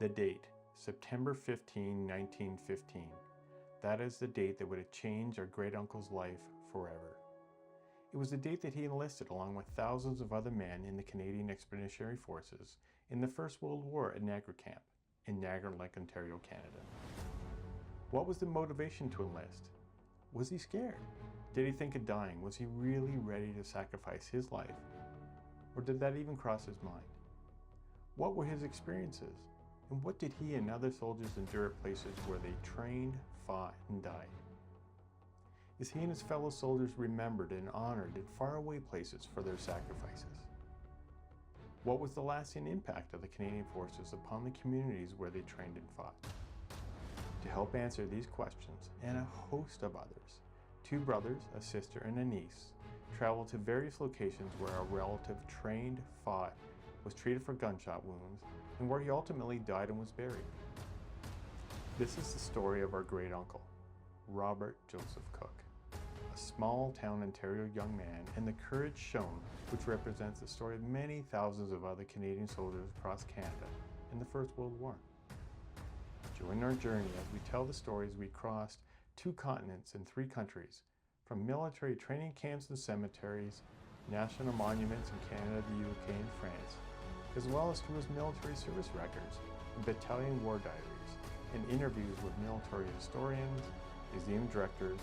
The date, September 15, 1915. That is the date that would have changed our great-uncle's life forever. It was the date that he enlisted along with thousands of other men in the Canadian Expeditionary Forces in the First World War at Niagara Camp in Niagara, Ontario, Canada. What was the motivation to enlist? Was he scared? Did he think of dying? Was he really ready to sacrifice his life? Or did that even cross his mind? What were his experiences? And what did he and other soldiers endure at places where they trained, fought, and died? Is he and his fellow soldiers remembered and honored in faraway places for their sacrifices? What was the lasting impact of the Canadian Forces upon the communities where they trained and fought? To help answer these questions and a host of others, two brothers, a sister, and a niece traveled to various locations where a relative trained, fought, was treated for gunshot wounds, and where he ultimately died and was buried. This is the story of our great uncle, Robert Joseph Cook, a small-town Ontario young man, and the courage shown, which represents the story of many thousands of other Canadian soldiers across Canada in the First World War. Join our journey as we tell the stories we crossed 2 continents and 3 countries, from military training camps and cemeteries, national monuments in Canada, the UK, and France, as well as through his military service records and battalion war diaries, and interviews with military historians, museum directors,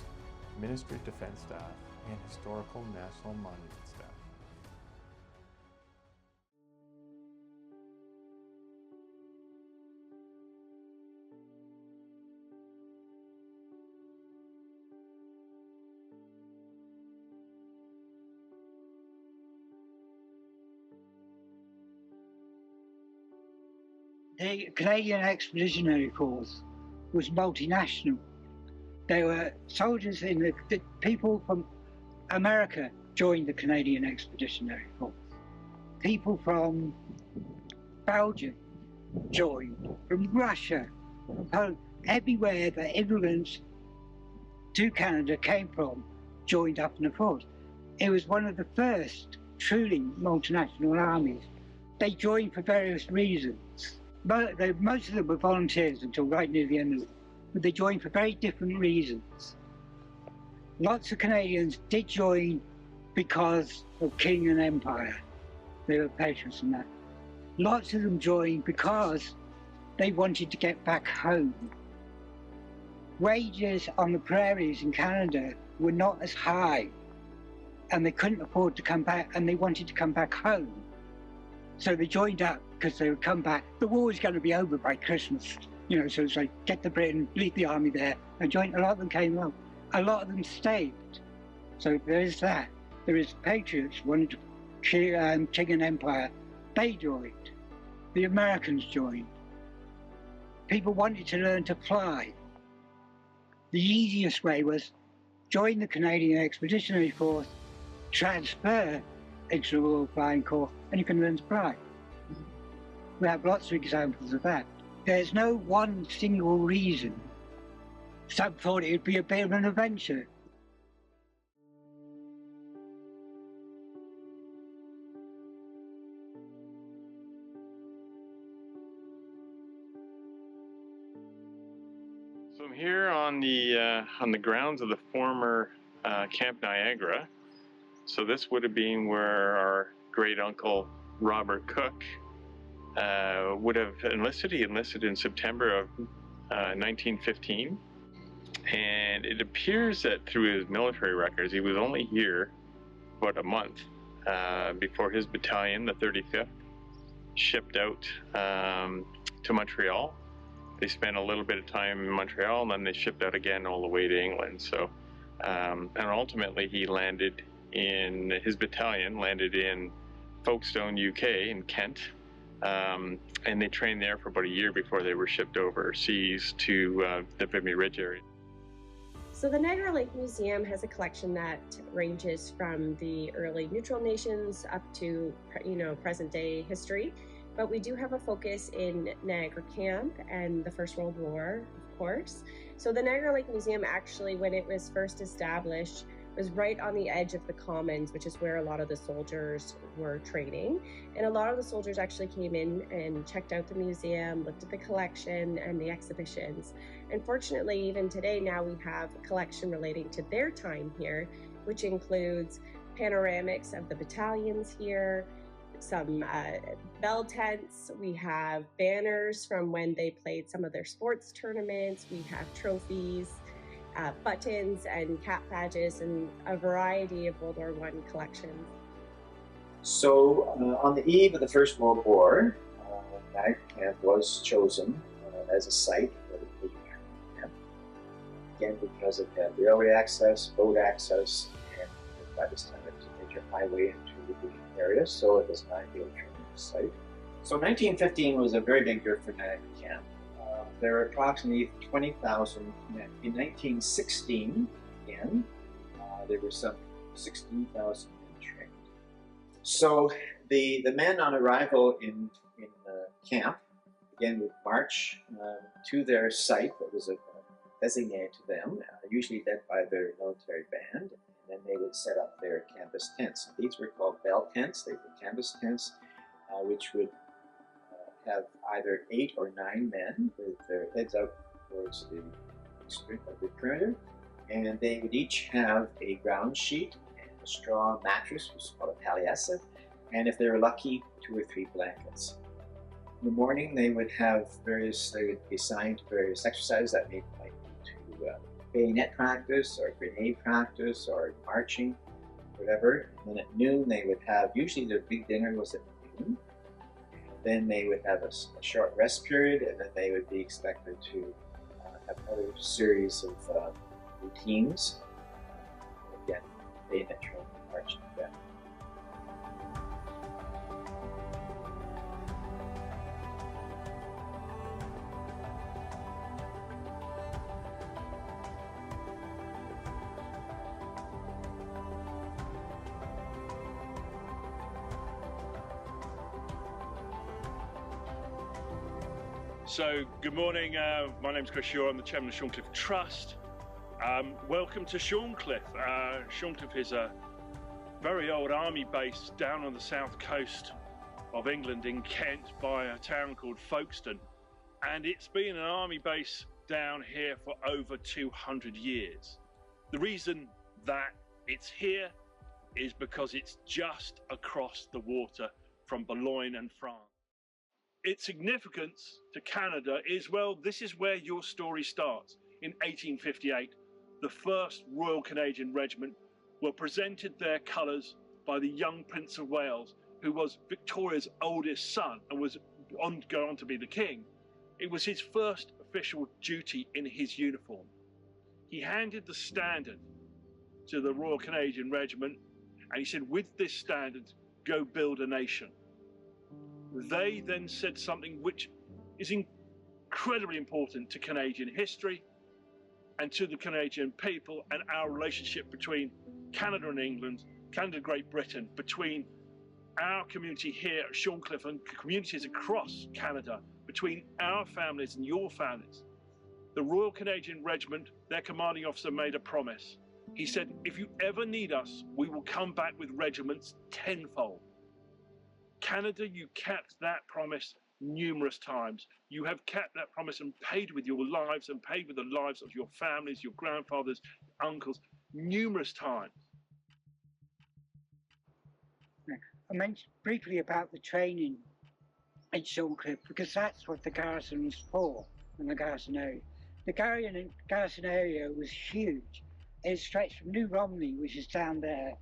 Ministry of Defense staff, and historical national monument staff. The Canadian Expeditionary Force was multinational. There were soldiers in the people from America joined the Canadian Expeditionary Force. People from Belgium joined, from Russia, from Poland, everywhere that immigrants to Canada came from joined up in the force. It was one of the first truly multinational armies. They joined for various reasons. But most of them were volunteers until right near the end of it. But they joined for very different reasons. Lots of Canadians did join because of King and Empire. They were patriots in that. Lots of them joined because they wanted to get back home. Wages on the prairies in Canada were not as high, and they couldn't afford to come back, and they wanted to come back home. So they joined up because they would come back. The war was going to be over by Christmas, so it's like, get to Britain, leave the army there, and join. A lot of them came home. A lot of them stayed. So there is that. There is patriots, wanted King and Empire. They joined. The Americans joined. People wanted to learn to fly. The easiest way was join the Canadian Expeditionary Force, transfer into the Royal Flying Corps, and you can learn to fly. We have lots of examples of that. There's no one single reason. Some thought it would be a bit of an adventure. So I'm here on the grounds of the former Camp Niagara. So this would have been where our great uncle Robert Cook would have enlisted. He enlisted in September of 1915, and it appears that through his military records he was only here about a month before his battalion, the 35th, shipped out to Montreal. They spent a little bit of time in Montreal, and then they shipped out again all the way to England. So, and ultimately his battalion landed in Folkestone, UK, in Kent, and they trained there for about a year before they were shipped overseas to the Vimy Ridge area. So the Niagara Lake Museum has a collection that ranges from the early neutral nations up to present day history, but we do have a focus in Niagara Camp and the First World War, of course. So the Niagara Lake Museum actually, when it was first established, It was right on the edge of the commons, which is where a lot of the soldiers were training. And a lot of the soldiers actually came in and checked out the museum, looked at the collection and the exhibitions. And fortunately, even today now we have a collection relating to their time here, which includes panoramics of the battalions here, some bell tents, we have banners from when they played some of their sports tournaments, we have trophies, buttons and cap badges, and a variety of World War I collections. So on the eve of the First World War, Niagara Camp was chosen as a site for the Canadian camp. Again, because it had railway access, boat access, and by this time it was a major highway into the area, so it was an ideal training site. So 1915 was a very big year for Niagara Camp. There were approximately 20,000 men. In 1916, again, there were some 16,000 men trained. So the men on arrival in camp, again, would march to their site that was designated to them, usually led by their military band, and then they would set up their canvas tents. These were called bell tents. They were canvas tents, which would have either 8 or 9 men with their heads out towards the perimeter, and they would each have a ground sheet and a straw mattress, which is called a paliassa, and if they were lucky, 2 or 3 blankets. In the morning, they would be assigned to various exercises that might be to bayonet practice or grenade practice or marching, whatever. And then at noon, they would have, usually their big dinner was at noon. Then they would have a short rest period, and then they would be expected to have another series of routines. Again, bayonet training, marching, again. So, good morning. My name's Chris Shaw. I'm the chairman of Shorncliffe Trust. Welcome to Shorncliffe. Shorncliffe is a very old army base down on the south coast of England in Kent by a town called Folkestone. And it's been an army base down here for over 200 years. The reason that it's here is because it's just across the water from Boulogne and France. Its significance to Canada is, well, this is where your story starts. In 1858, the 1st Royal Canadian Regiment were presented their colours by the young Prince of Wales, who was Victoria's oldest son and was go on to be the king. It was his first official duty in his uniform. He handed the standard to the Royal Canadian Regiment, and he said, with this standard, go build a nation. They then said something which is incredibly important to Canadian history and to the Canadian people and our relationship between Canada and England, Canada, Great Britain, between our community here at Shorncliffe and communities across Canada, between our families and your families. The Royal Canadian Regiment, their commanding officer, made a promise. He said, if you ever need us, we will come back with regiments tenfold. Canada, you kept that promise numerous times. You have kept that promise and paid with your lives and paid with the lives of your families, your grandfathers, uncles, numerous times. I mentioned briefly about the training at Shorncliffe because that's what the garrison was for, in the garrison area. The garrison area was huge. It stretched from New Romney, which is down there,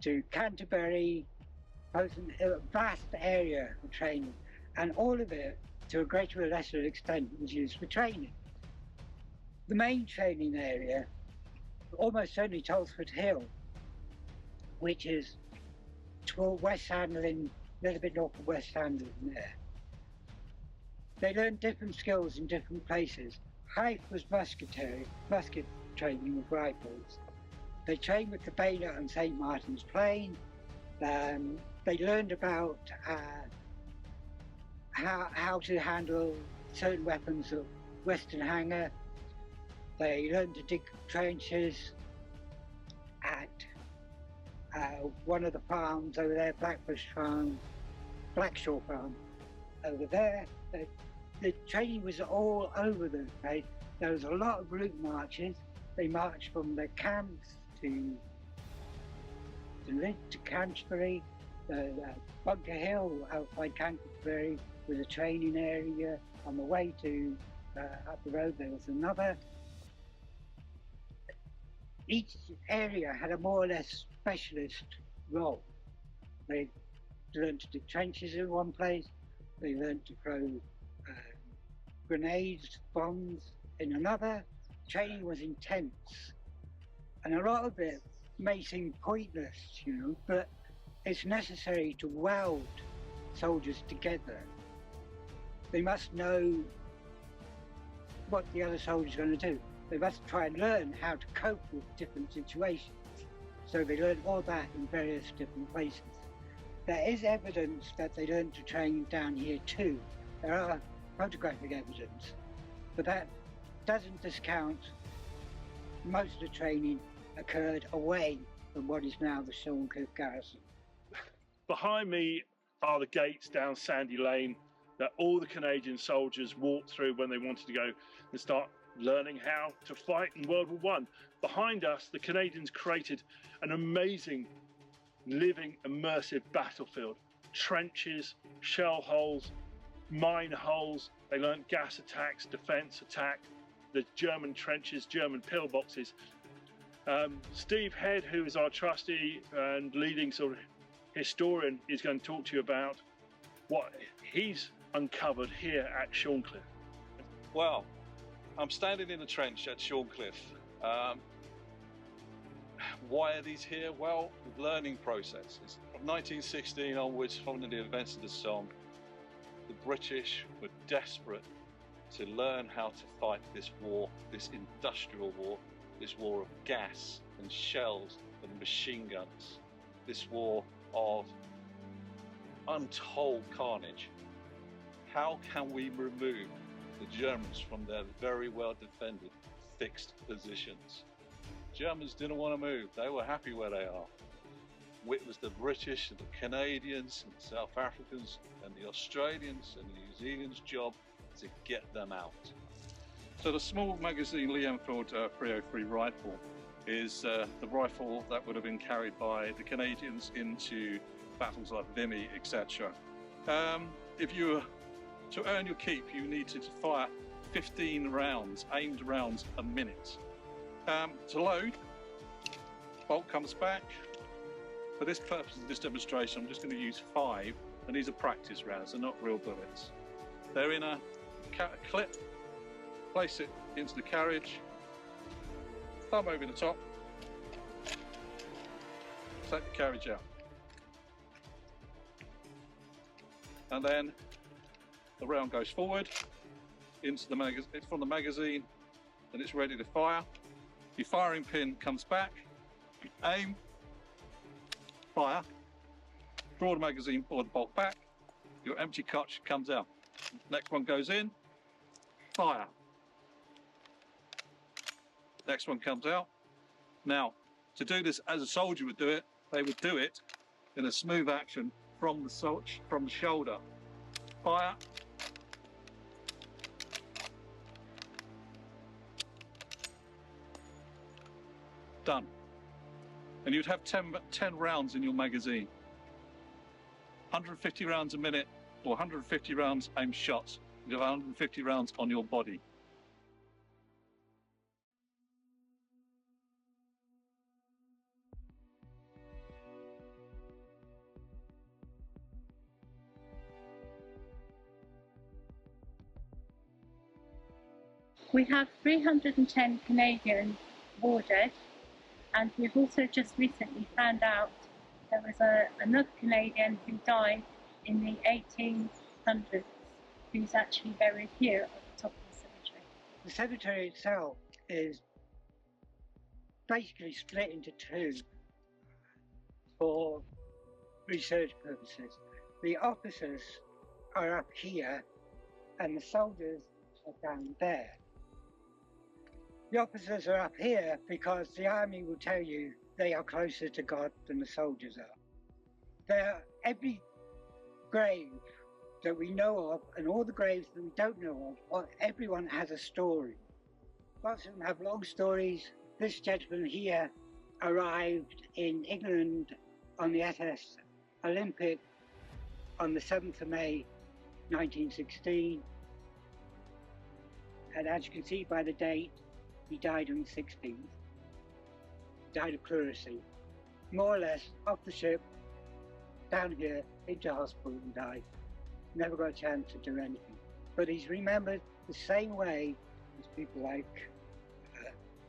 to Canterbury, both a vast area of training, and all of it, to a greater or lesser extent, was used for training. The main training area, almost certainly Tolsford Hill, which is toward West Handling, a little bit north of West Handling there. They learned different skills in different places. Hythe was musket training with rifles. They trained with the bayonet on St. Martin's Plain. They learned about how to handle certain weapons of Western Hanger. They learned to dig trenches. one of the farms over there, Blackbush Farm, Blackshore Farm, over there. The training was all over the place. There was a lot of route marches. They marched from their camps to Canterbury. Bunker Hill outside Canterbury was a training area. On the way to up the road there was another. Each area had a more or less specialist role. They learned to dig trenches in one place. They learned to throw grenades, bombs in another. Training was intense, and a lot of it may seem pointless, but it's necessary to weld soldiers together. They must know what the other soldier is going to do. They must try and learn how to cope with different situations. So they learn all that in various different places. There is evidence that they learned to train down here too. There are photographic evidence, but that doesn't discount most of the training occurred away from what is now the Shorncliffe Garrison. Behind me are the gates down Sandy Lane that all the Canadian soldiers walked through when they wanted to go and start learning how to fight in World War I. Behind us, the Canadians created an amazing, living, immersive battlefield. Trenches, shell holes, mine holes. They learned gas attacks, defense attack, the German trenches, German pillboxes. Steve Head, who is our trustee and leading sort of historian, is going to talk to you about what he's uncovered here at Shorncliffe. Well, I'm standing in a trench at Shorncliffe. Why are these here? Well, learning processes. From 1916 onwards, following the events of the Somme, the British were desperate to learn how to fight this war, this industrial war, this war of gas and shells and machine guns, this war of untold carnage. How can we remove the Germans from their very well defended fixed positions? Germans didn't want to move. They were happy where they are. It was the British and the Canadians and the South Africans and the Australians and the New Zealand's job to get them out. So the small magazine Lee Enfield 303 rifle is the rifle that would have been carried by the Canadians into battles like Vimy, etc. If you were to earn your keep, you needed to fire 15 rounds, aimed rounds a minute. To load, bolt comes back. For this purpose of this demonstration, I'm just going to use 5, and these are practice rounds, they're not real bullets. They're in a clip, place it into the carriage, thumb over the top, take the carriage out. And then the round goes forward into the from the magazine, and it's ready to fire. Your firing pin comes back, aim, fire, draw the magazine or the bolt back, your empty clutch comes out. Next one goes in, fire. Next one comes out. Now, to do this as a soldier would do it, they would do it in a smooth action from the shoulder. Fire. Done. And you'd have 10 rounds in your magazine. 150 rounds a minute, or 150 rounds aimed shots. You'd have 150 rounds on your body. We have 310 Canadian war dead, and we've also just recently found out there was another Canadian who died in the 1800s, who's actually buried here at the top of the cemetery. The cemetery itself is basically split into 2 for research purposes. The officers are up here and the soldiers are down there. The officers are up here because the army will tell you they are closer to God than the soldiers are. Every grave that we know of, and all the graves that we don't know of, everyone has a story. Lots of them have long stories. This gentleman here arrived in England on the SS Olympic on the 7th of May 1916, and as you can see by the date, he died on the 16th. He died of pleurisy, more or less off the ship, down here into hospital and died. Never got a chance to do anything. But he's remembered the same way as people like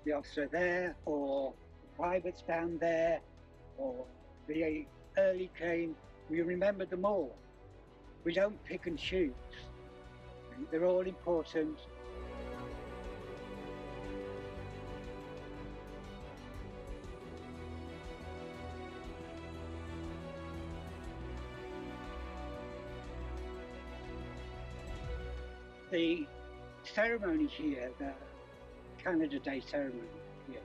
the officer there, or the privates down there, or the early train. We remember them all. We don't pick and choose. They're all important. The ceremony here, the Canada Day ceremony here,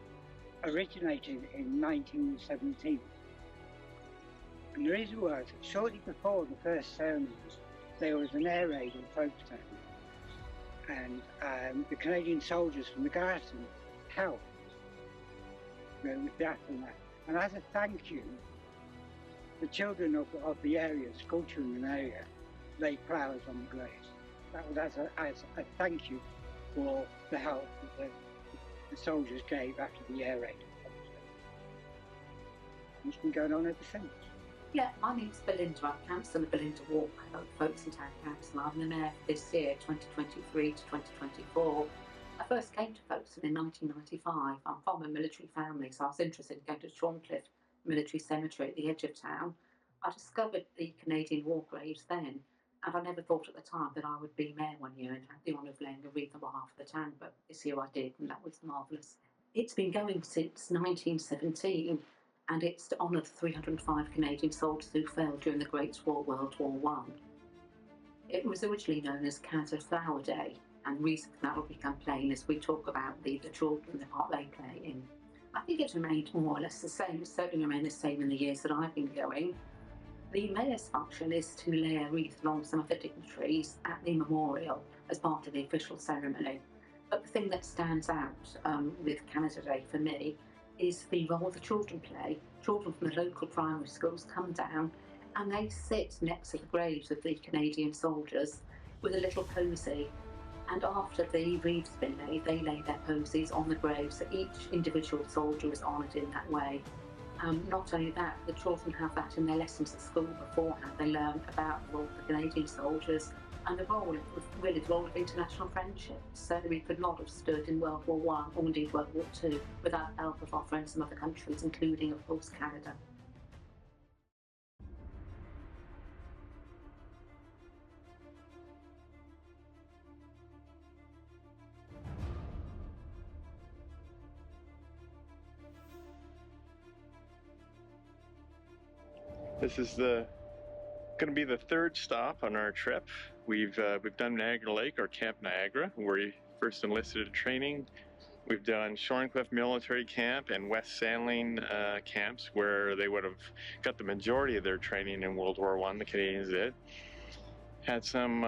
originated in 1917. And the reason was, shortly before the first ceremony, there was an air raid on Folkestone, and the Canadian soldiers from the garrison helped with the aftermath. And as a thank you, the children of the area, school children in the area, laid flowers on the graves. That was as a thank you for the help that the soldiers gave after the air raid. It's been going on ever since. Yeah, my name's Belinda. I'm Councillor Belinda Walker of Folkestone Town Council. I'm the Mayor for this year, 2023 to 2024. I first came to Folkestone in 1995. I'm from a military family, so I was interested in going to Shorncliffe Military Cemetery at the edge of town. I discovered the Canadian war graves then, and I never thought at the time that I would be Mayor one year and have the honour of laying a wreath on behalf of the town, but this year I did, and that was marvellous. It's been going since 1917, and it's to honour the 305 Canadian soldiers who fell during the Great War, World War I. It was originally known as Canada's Flower Day, and the reason for that will become plain as we talk about the children, the part they play in. I think it's remained more or less the same. It's certainly remained the same in the years that I've been going. The Mayor's function is to lay a wreath along some of the dignitaries at the memorial as part of the official ceremony. But the thing that stands out with Canada Day for me is the role the children play. Children from the local primary schools come down and they sit next to the graves of the Canadian soldiers with a little posy. And after the wreath's been laid, they lay their posies on the graves, so each individual soldier is honoured in that way. Not only that, the children have that in their lessons at school beforehand. They learn about the role of the Canadian soldiers and the role of international friendship. So we could not have stood in World War I, or indeed World War II, without the help of our friends from other countries, including, of course, Canada. This is going to be the third stop on our trip. We've done Niagara Lake, or Camp Niagara, where we first enlisted in training. We've done Shorncliffe Military Camp and West Sandling camps, where they would have got the majority of their training in World War I. The Canadians did. Had some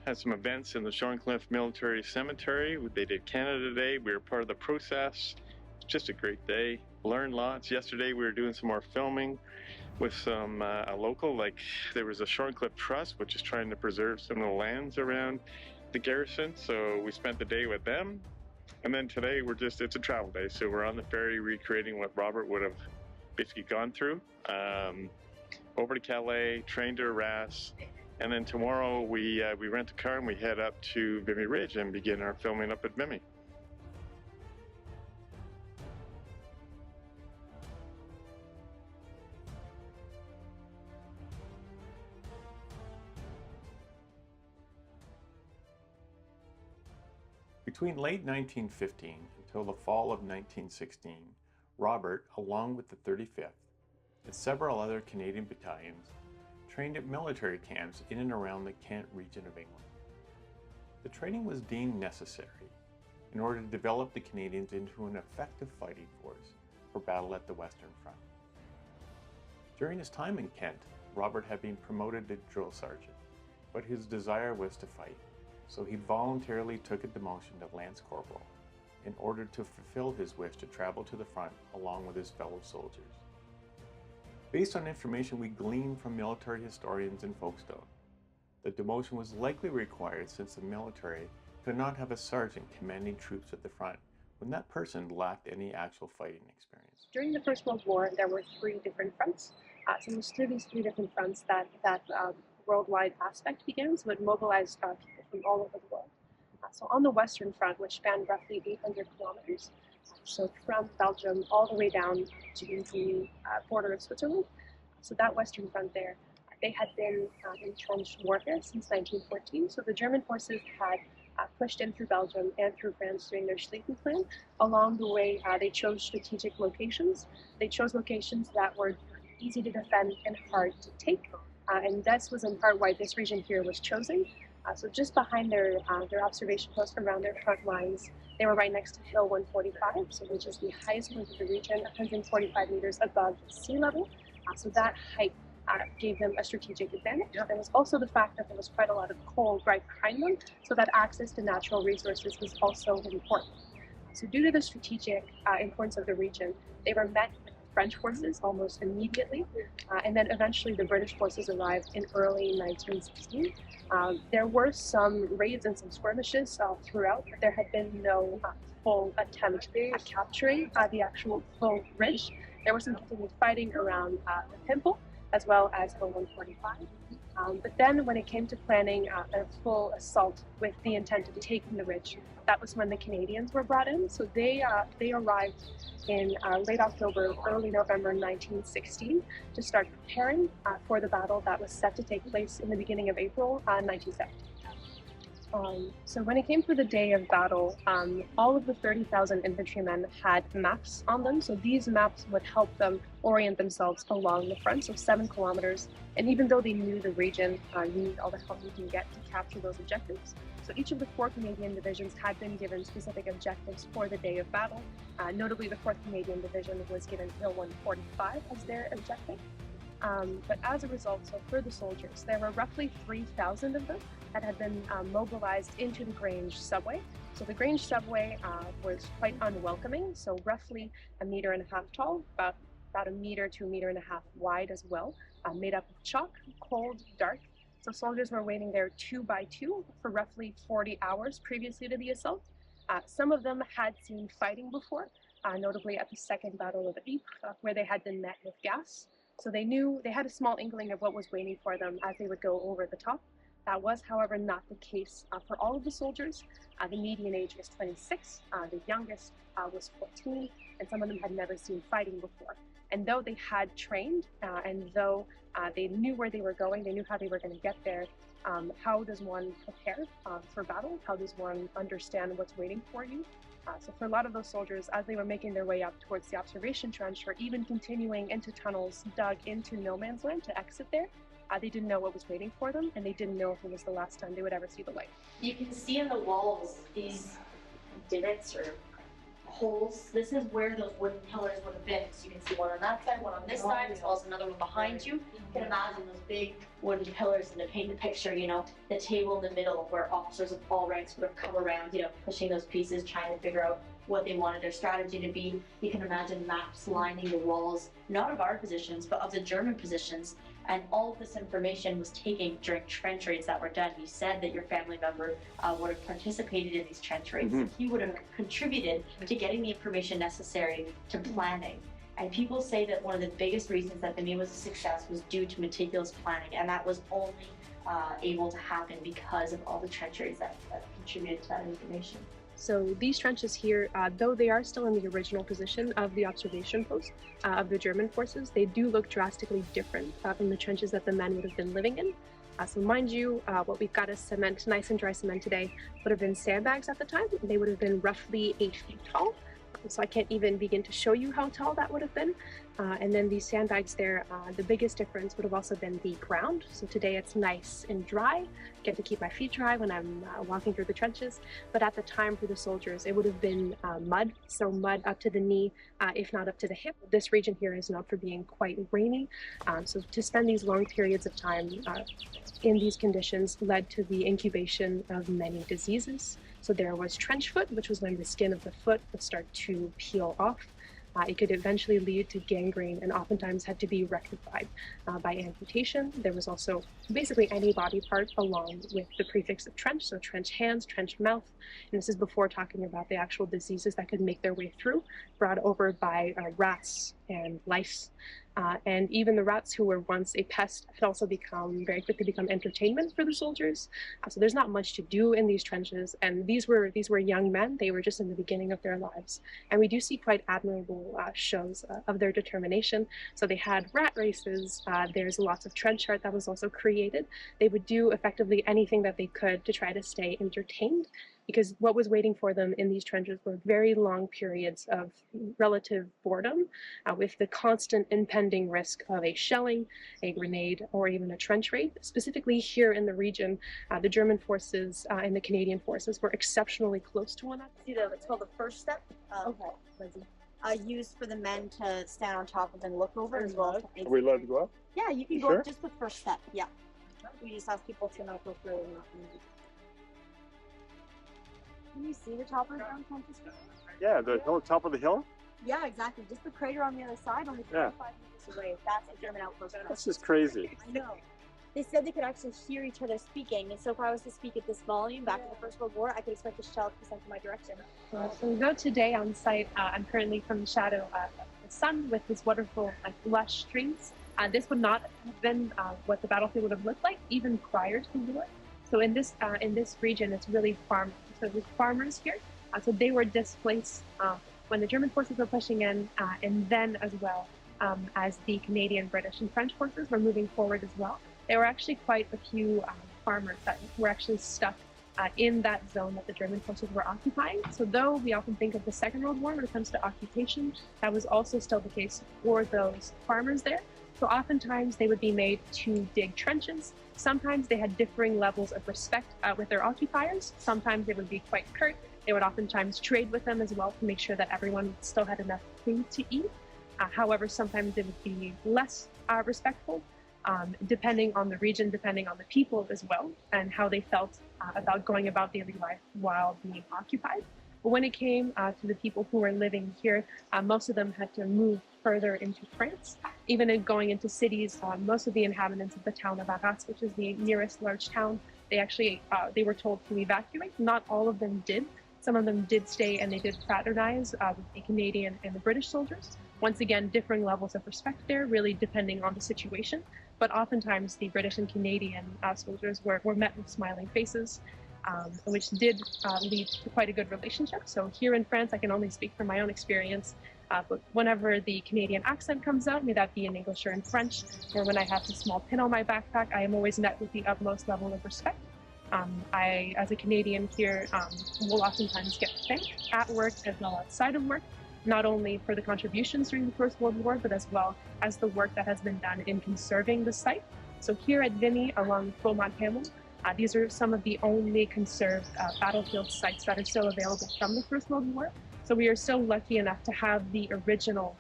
events in the Shorncliffe Military Cemetery. They did Canada Day. We were part of the process. Just a great day. Learned lots. Yesterday we were doing some more filming with some a local, like there was a Shorncliffe Trust, which is trying to preserve some of the lands around the garrison. So we spent the day with them. And then today it's a travel day. So we're on the ferry recreating what Robert would have basically gone through. Over to Calais, train to Arras. And then tomorrow we rent a car and we head up to Vimy Ridge and begin our filming up at Vimy. Between late 1915 until the fall of 1916, Robert, along with the 35th, and several other Canadian battalions, trained at military camps in and around the Kent region of England. The training was deemed necessary in order to develop the Canadians into an effective fighting force for battle at the Western Front. During his time in Kent, Robert had been promoted to drill sergeant, but his desire was to fight, so he voluntarily took a demotion to Lance Corporal in order to fulfill his wish to travel to the front along with his fellow soldiers. Based on information we gleaned from military historians in Folkestone, the demotion was likely required since the military could not have a sergeant commanding troops at the front when that person lacked any actual fighting experience. During the First World War, there were 3 different fronts. So it was through these 3 different fronts that worldwide aspect began, so it mobilized people from all over the world. So on the Western Front, which spanned roughly 800 kilometers, so from Belgium all the way down to the border of Switzerland, so that Western Front there, they had been entrenched warfare since 1914. So the German forces had pushed in through Belgium and through France during their Schlieffen Plan. Along the way, they chose strategic locations. They chose locations that were easy to defend and hard to take. And this was in part why this region here was chosen. So just behind their observation post around their front lines, they were right next to Hill 145, so which is the highest point of the region, 145 meters above sea level. So that height gave them a strategic advantage. There was also the fact that there was quite a lot of coal right behind them, so that access to natural resources was also important. So due to the strategic importance of the region, they were met with French forces almost immediately, and then eventually the British forces arrived in early 1916. There were some raids and some skirmishes throughout, but there had been no full attempt at capturing the actual full ridge. There was some continued fighting around the Pimple, as well as Hill 145. But then when it came to planning a full assault with the intent of taking the ridge, that was when the Canadians were brought in. So they arrived in late October, early November 1916 to start preparing for the battle that was set to take place in the beginning of April 1917. So when it came to the day of battle, all of the 30,000 infantrymen had maps on them. So these maps would help them orient themselves along the front, so 7 kilometers. And even though they knew the region, you need all the help you can get to capture those objectives. So each of the 4 Canadian divisions had been given specific objectives for the day of battle. Notably, the 4th Canadian Division was given Hill 145 as their objective. But as a result, so for the soldiers, there were roughly 3,000 of them that had been mobilized into the Grange subway. So the Grange subway was quite unwelcoming, so roughly 1.5 meters tall, about 1 meter to 1.5 meters wide as well, made up of chalk, cold, dark. So soldiers were waiting there 2 by 2 for roughly 40 hours previously to the assault. Some of them had seen fighting before, notably at the Second Battle of Ypres, where they had been met with gas. So they had a small inkling of what was waiting for them as they would go over the top. That was, however, not the case for all of the soldiers. The median age was 26, the youngest was 14, and some of them had never seen fighting before. And though they had trained, and though they knew where they were going, they knew how they were going to get there, how does one prepare for battle? How does one understand what's waiting for you? So for a lot of those soldiers, as they were making their way up towards the observation trench, or even continuing into tunnels dug into no man's land to exit there, they didn't know what was waiting for them, and they didn't know if it was the last time they would ever see the light. You can see in the walls these divots or holes. This is where those wooden pillars would have been. So you can see one on that side, one on this side, as well as another one behind you. You can imagine those big wooden pillars, and to paint the picture, the table in the middle where officers of all ranks would have come around, pushing those pieces, trying to figure out what they wanted their strategy to be. You can imagine maps lining the walls, not of our positions, but of the German positions. And all of this information was taken during trench raids that were done. You said that your family member would have participated in these trench raids. Mm-hmm. He would have contributed to getting the information necessary to planning. And people say that one of the biggest reasons that the meal was a success was due to meticulous planning, and that was only able to happen because of all the trench raids that contributed to that information. So these trenches here, though they are still in the original position of the observation post of the German forces, they do look drastically different from the trenches that the men would have been living in. So mind you, what we've got is cement, nice and dry cement today, would have been sandbags at the time. They would have been roughly 8 feet tall. So I can't even begin to show you how tall that would have been. And then these sandbags there, the biggest difference would have also been the ground. So today it's nice and dry, get to keep my feet dry when I'm walking through the trenches. But at the time for the soldiers, it would have been mud, so mud up to the knee, if not up to the hip. This region here is known for being quite rainy. So to spend these long periods of time in these conditions led to the incubation of many diseases. So there was trench foot, which was when the skin of the foot would start to peel off. It could eventually lead to gangrene and oftentimes had to be rectified by amputation. There was also basically any body part along with the prefix of trench, so trench hands, trench mouth. And this is before talking about the actual diseases that could make their way through, brought over by rats and lice. And even the rats who were once a pest had also very quickly become entertainment for the soldiers. So there's not much to do in these trenches. And these were young men. They were just in the beginning of their lives. And we do see quite admirable shows of their determination. So they had rat races. There's lots of trench art that was also created. They would do effectively anything that they could to try to stay entertained, because what was waiting for them in these trenches were very long periods of relative boredom, with the constant impending risk of a shelling, a grenade, or even a trench raid. Specifically here in the region, the German forces and the Canadian forces were exceptionally close to one another. It's called the first step. Okay, Lizzie. Used for the men to stand on top of and look over as well. Are we allowed to go up? Yeah, you can go up just the first step. Yeah. We just ask people to not go through. Can you see the top of the ground campus? Yeah, the top of the hill? Yeah, exactly. Just the crater on the other side, only 35 meters away. That's a German outpost. That's just crazy. I know. They said they could actually hear each other speaking, and so if I was to speak at this volume back in the First World War, I could expect a shell to be sent in my direction. So we go today on site. I'm currently from the shadow of the sun with this wonderful, lush trees. This would not have been what the battlefield would have looked like even prior to the war. So in this region, it's really farm. So there's farmers here. So they were displaced when the German forces were pushing in, and then as well as the Canadian, British, and French forces were moving forward as well. There were actually quite a few farmers that were actually stuck in that zone that the German forces were occupying. So though we often think of the Second World War when it comes to occupation, that was also still the case for those farmers there. So oftentimes they would be made to dig trenches. Sometimes they had differing levels of respect with their occupiers. Sometimes they would be quite curt. They would oftentimes trade with them as well to make sure that everyone still had enough food to eat. However, sometimes it would be less respectful, depending on the region, depending on the people as well, and how they felt about going about daily life while being occupied. But when it came to the people who were living here, most of them had to move further into France. Even in going into cities, most of the inhabitants of the town of Arras, which is the nearest large town, they were told to evacuate. Not all of them did. Some of them did stay and they did fraternize with the Canadian and the British soldiers. Once again, differing levels of respect there, really depending on the situation. But oftentimes the British and Canadian soldiers were met with smiling faces, which did lead to quite a good relationship. So here in France, I can only speak from my own experience, but whenever the Canadian accent comes out, may that be in English or in French, or when I have a small pin on my backpack, I am always met with the utmost level of respect. I, as a Canadian here, will oftentimes get thanked at work as well outside of work, not only for the contributions during the First World War, but as well as the work that has been done in conserving the site. So here at Vimy, along Beaumont Hamel, these are some of the only conserved battlefield sites that are still available from the First World War. So we are so lucky enough to have the original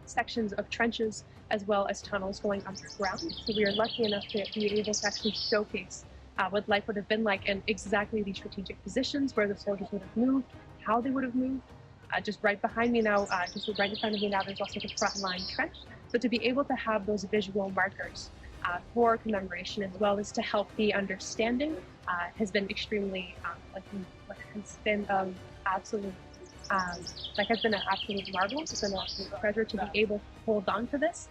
sections of trenches as well as tunnels going underground. So we are lucky enough to be able to actually showcase what life would have been like in exactly these strategic positions, where the soldiers would have moved, how they would have moved. Just right behind me now, just right in front of me now, there's also the front line trench. So to be able to have those visual markers for commemoration, as well as to help the understanding, has been extremely, has been an absolute marvel. It's been an absolute pleasure to be able to hold on to this.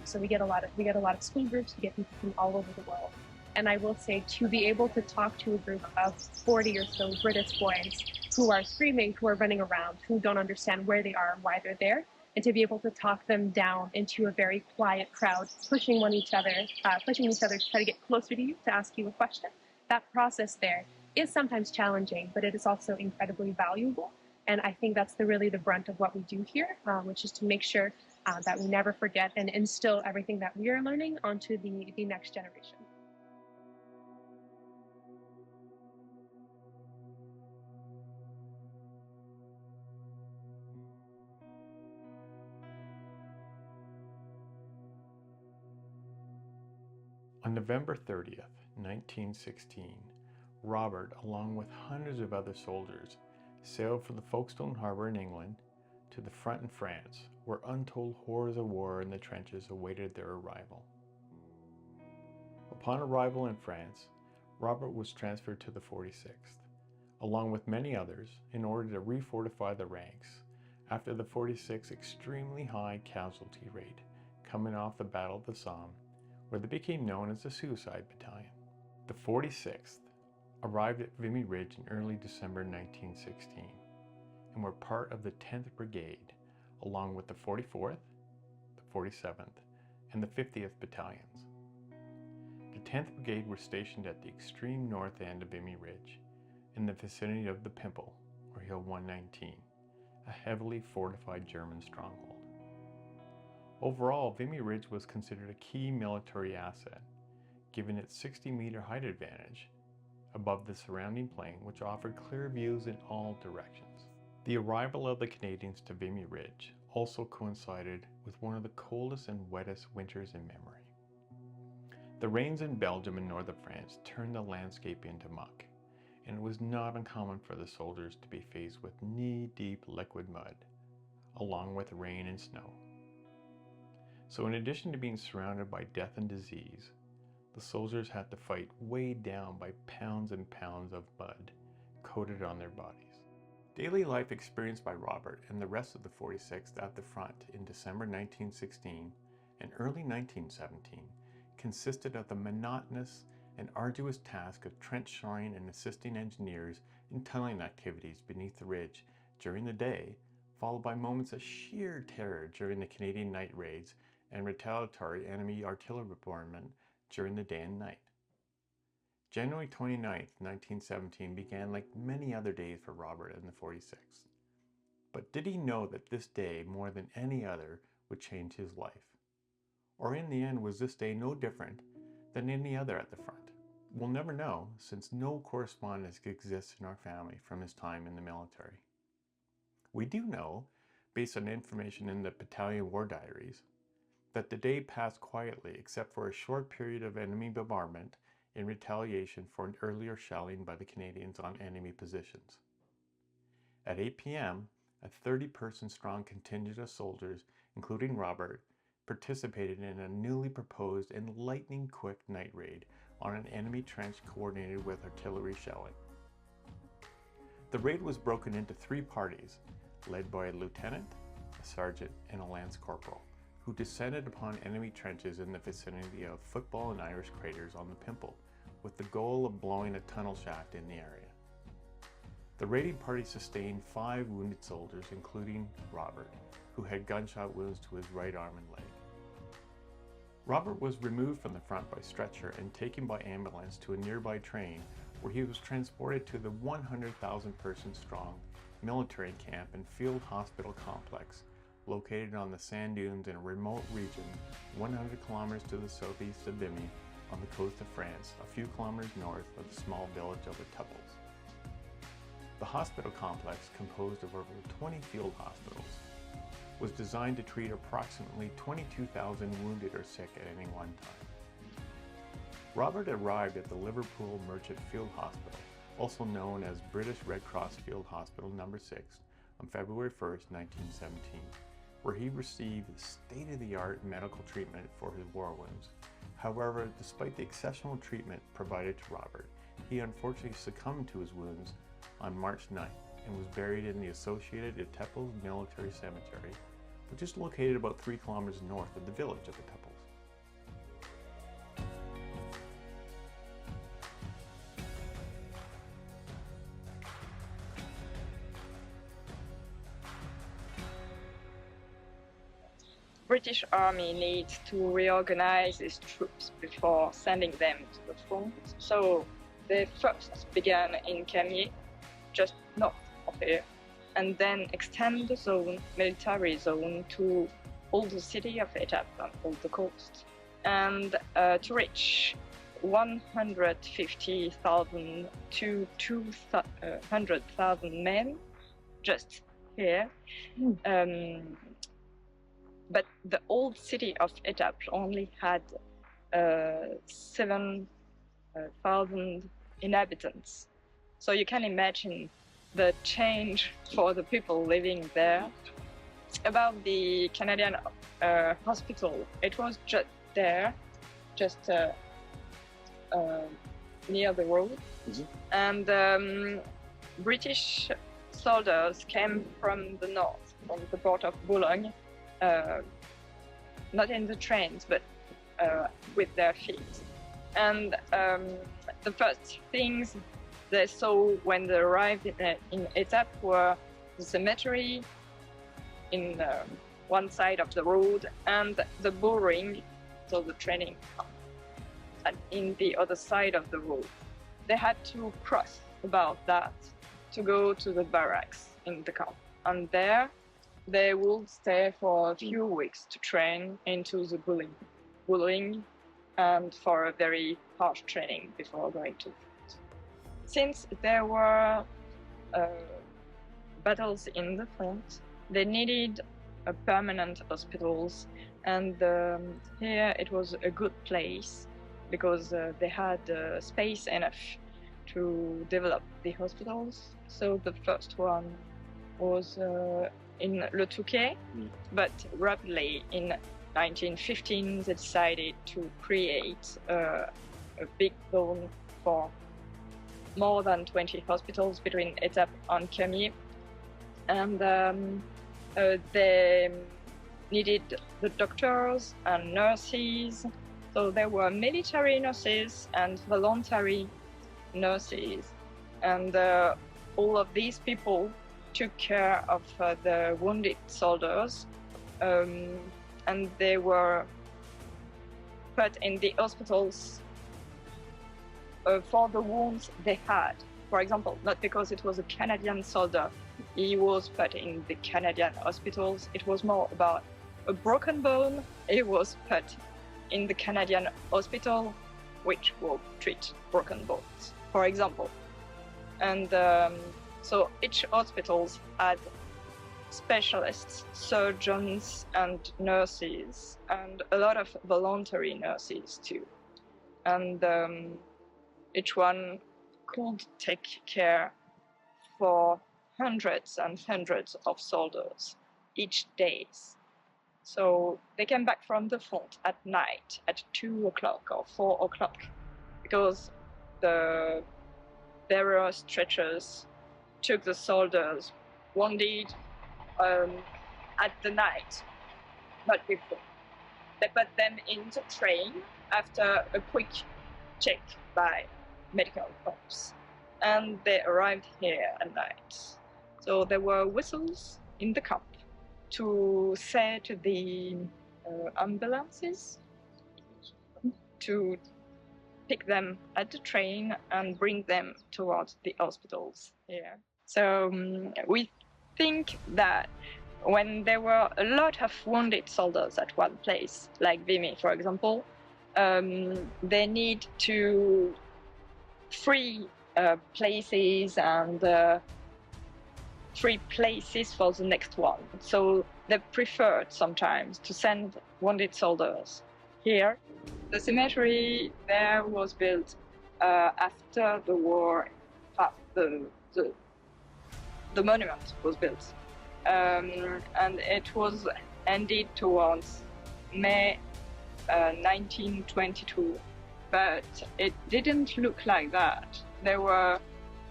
So we get a lot of school groups, we get people from all over the world. And I will say, to be able to talk to a group of 40 or so British boys who are screaming, who are running around, who don't understand where they are and why they're there, and to be able to talk them down into a very quiet crowd, pushing each other to try to get closer to you, to ask you a question. That process there is sometimes challenging, but it is also incredibly valuable. And I think that's really the brunt of what we do here, which is to make sure that we never forget and instill everything that we are learning onto the next generation. On November 30th, 1916, Robert, along with hundreds of other soldiers, sailed from the Folkestone Harbour in England to the front in France, where untold horrors of war in the trenches awaited their arrival. Upon arrival in France, Robert was transferred to the 46th, along with many others, in order to refortify the ranks after the 46th extremely high casualty rate coming off the Battle of the Somme, where they became known as the Suicide Battalion. The 46th arrived at Vimy Ridge in early December 1916 and were part of the 10th Brigade, along with the 44th, the 47th, and the 50th Battalions. The 10th Brigade were stationed at the extreme north end of Vimy Ridge, in the vicinity of the Pimple, or Hill 119, a heavily fortified German stronghold. Overall, Vimy Ridge was considered a key military asset, given its 60-meter height advantage above the surrounding plain, which offered clear views in all directions. The arrival of the Canadians to Vimy Ridge also coincided with one of the coldest and wettest winters in memory. The rains in Belgium and northern France turned the landscape into muck, and it was not uncommon for the soldiers to be faced with knee-deep liquid mud, along with rain and snow. So in addition to being surrounded by death and disease, the soldiers had to fight weighed down by pounds and pounds of mud coated on their bodies. Daily life experienced by Robert and the rest of the 46th at the front in December 1916 and early 1917 consisted of the monotonous and arduous task of trench shoring and assisting engineers in tunneling activities beneath the ridge during the day, followed by moments of sheer terror during the Canadian night raids and retaliatory enemy artillery bombardment during the day and night. January 29, 1917 began like many other days for Robert and the 46th. But did he know that this day, more than any other, would change his life? Or in the end, was this day no different than any other at the front? We'll never know, since no correspondence exists in our family from his time in the military. We do know, based on information in the battalion war diaries, that the day passed quietly except for a short period of enemy bombardment in retaliation for an earlier shelling by the Canadians on enemy positions. At 8 p.m., a 30-person strong contingent of soldiers, including Robert, participated in a newly proposed and lightning-quick night raid on an enemy trench coordinated with artillery shelling. The raid was broken into 3 parties, led by a lieutenant, a sergeant, and a lance corporal, who descended upon enemy trenches in the vicinity of Football and Irish craters on the Pimple, with the goal of blowing a tunnel shaft in the area. The raiding party sustained 5 wounded soldiers, including Robert, who had gunshot wounds to his right arm and leg. Robert was removed from the front by stretcher and taken by ambulance to a nearby train, where he was transported to the 100,000-person strong military camp and field hospital complex located on the sand dunes in a remote region 100 kilometers to the southeast of Vimy on the coast of France, a few kilometers north of the small village of the Tupples. The hospital complex, composed of over 20 field hospitals, was designed to treat approximately 22,000 wounded or sick at any one time. Robert arrived at the Liverpool Merchant Field Hospital, also known as British Red Cross Field Hospital No. 6, on February 1, 1917, where he received state-of-the-art medical treatment for his war wounds. However, despite the exceptional treatment provided to Robert, he unfortunately succumbed to his wounds on March 9th and was buried in the Associated Tupples Military Cemetery, which is located about 3 kilometers north of the village of the Tupples. British Army needs to reorganize its troops before sending them to the front. So they first began in Camier, just north of here, and then extend the military zone to all the city of Étape and all the coast. And to reach 150,000 to 200,000 men just here. But the old city of Étape only had 7,000 inhabitants. So you can imagine the change for the people living there. About the Canadian hospital, it was just there, just near the road. And British soldiers came from the north, from the port of Boulogne, not in the trains, but with their feet. And the first things they saw when they arrived in Étape were the cemetery in one side of the road and the bull ring, so the training camp, and in the other side of the road. They had to cross about that to go to the barracks in the camp. And there they would stay for a few weeks to train into the bullying and for a very harsh training before going to the front. Since there were battles in the front, they needed permanent hospitals, and here it was a good place because they had space enough to develop the hospitals. So the first one was in Le Touquet, but rapidly in 1915 they decided to create a big zone for more than 20 hospitals between Étape and Camier. And they needed the doctors and nurses. So there were military nurses and voluntary nurses. And all of these people took care of the wounded soldiers. And they were put in the hospitals for the wounds they had. For example, not because it was a Canadian soldier, he was put in the Canadian hospitals. It was more about a broken bone. He was put in the Canadian hospital, which will treat broken bones, for example. And so each hospital had specialists, surgeons and nurses, and a lot of voluntary nurses too. And each one could take care for hundreds and hundreds of soldiers each day. So they came back from the front at night at 2 o'clock or 4 o'clock because the bearer stretchers took the soldiers wounded at the night, not before. They put them in the train after a quick check by medical corps, and they arrived here at night. So there were whistles in the camp to say to the ambulances to pick them at the train and bring them towards the hospitals here. So we think that when there were a lot of wounded soldiers at one place, like Vimy, for example, they need to free places and free places for the next one. So they preferred sometimes to send wounded soldiers here. The cemetery there was built after the war. The monument was built, and it was ended towards May 1922. But it didn't look like that. There were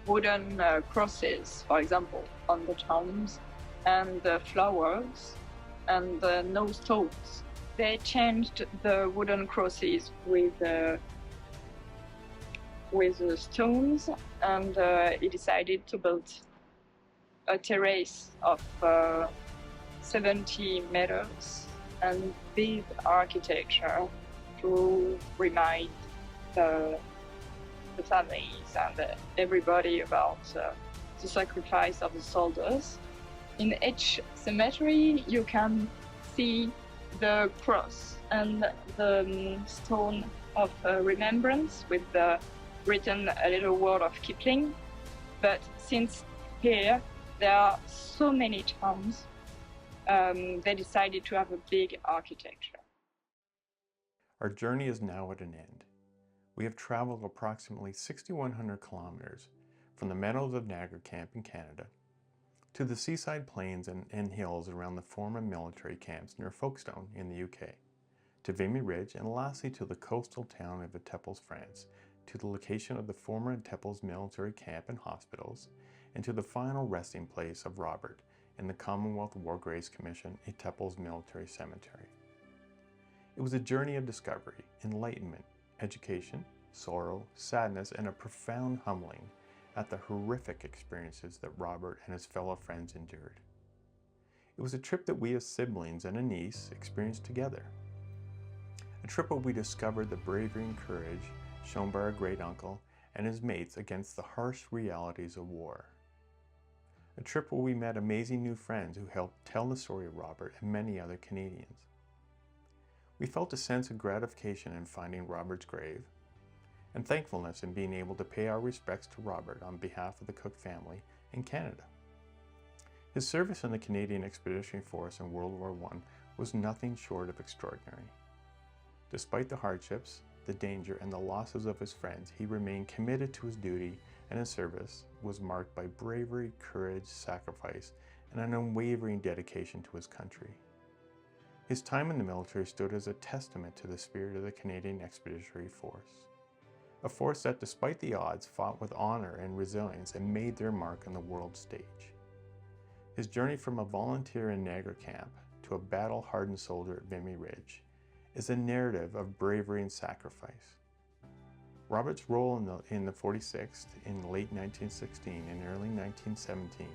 wooden crosses, for example, on the tombs, and flowers, and no stones. They changed the wooden crosses with stones, and he decided to build a terrace of 70 meters, and this architecture to remind the families and everybody about the sacrifice of the soldiers. In each cemetery you can see the cross and the stone of remembrance with the written a little word of Kipling. But since here there are so many tombs, they decided to have a big architecture. Our journey is now at an end. We have traveled approximately 6,100 kilometers from the meadows of Niagara Camp in Canada to the seaside plains and hills around the former military camps near Folkestone in the UK, to Vimy Ridge, and lastly to the coastal town of Etaples, France, to the location of the former Etaples military camp and hospitals, and to the final resting place of Robert in the Commonwealth War Graves Commission Etaples Military Cemetery. It was a journey of discovery, enlightenment, education, sorrow, sadness, and a profound humbling at the horrific experiences that Robert and his fellow friends endured. It was a trip that we as siblings and a niece experienced together. A trip where we discovered the bravery and courage shown by our great uncle and his mates against the harsh realities of war. A trip where we met amazing new friends who helped tell the story of Robert and many other Canadians. We felt a sense of gratification in finding Robert's grave, and thankfulness in being able to pay our respects to Robert on behalf of the Cook family in Canada. His service in the Canadian Expeditionary Force in World War I was nothing short of extraordinary. Despite the hardships, the danger, and the losses of his friends, he remained committed to his duty, and his service was marked by bravery, courage, sacrifice, and an unwavering dedication to his country. His time in the military stood as a testament to the spirit of the Canadian Expeditionary Force. A force that, despite the odds, fought with honor and resilience and made their mark on the world stage. His journey from a volunteer in Niagara Camp to a battle-hardened soldier at Vimy Ridge is a narrative of bravery and sacrifice. Robert's role in the 46th in late 1916 and early 1917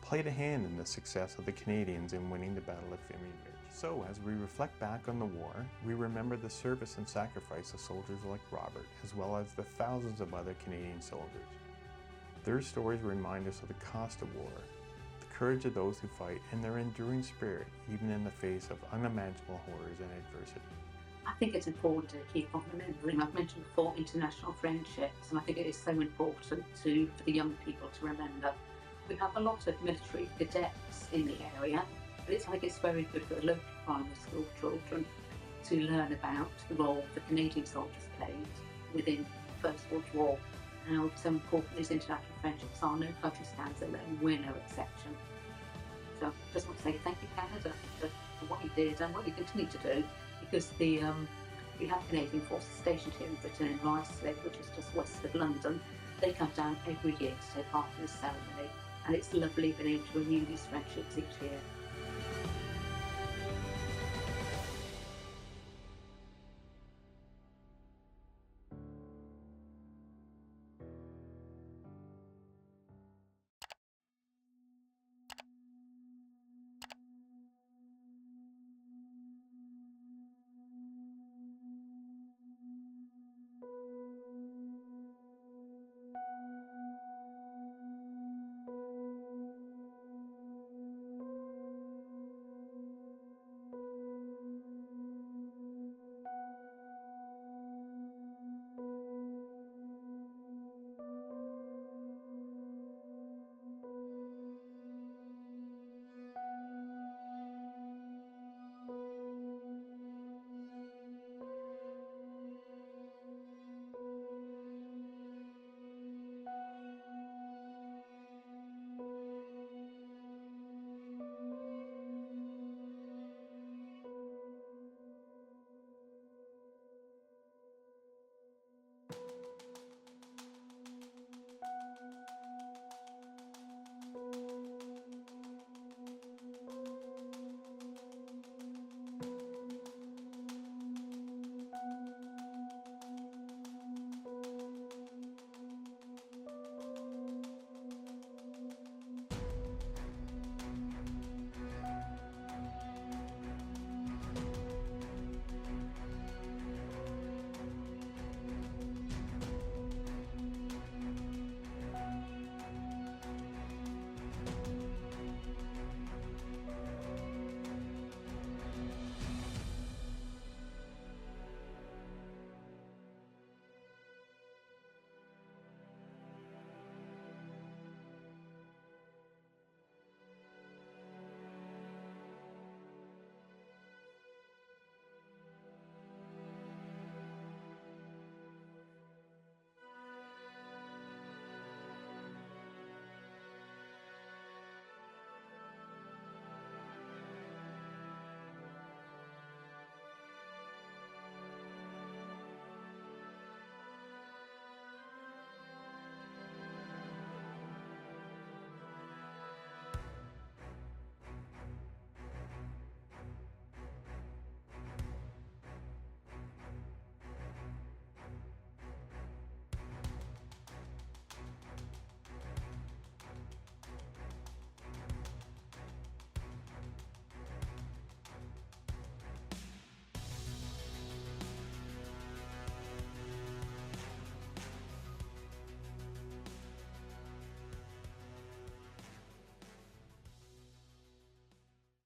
played a hand in the success of the Canadians in winning the Battle of Vimy Ridge. So, as we reflect back on the war, we remember the service and sacrifice of soldiers like Robert, as well as the thousands of other Canadian soldiers. Their stories remind us of the cost of war, the courage of those who fight, and their enduring spirit, even in the face of unimaginable horrors and adversity. I think it's important to keep on remembering. I've mentioned before international friendships, and I think it is so important for the young people to remember. We have a lot of military cadets in the area, but I think it's very good for the local primary school children to learn about the role the Canadian soldiers played within the First World War, and how so important these international friendships are. No country stands alone, we're no exception. So I just want to say thank you, Canada, for what you did and what you continue to do, because we have Canadian forces stationed here in Britain in Ruislip, which is just west of London. They come down every year to take part in this ceremony, and it's lovely being able to renew these friendships each year.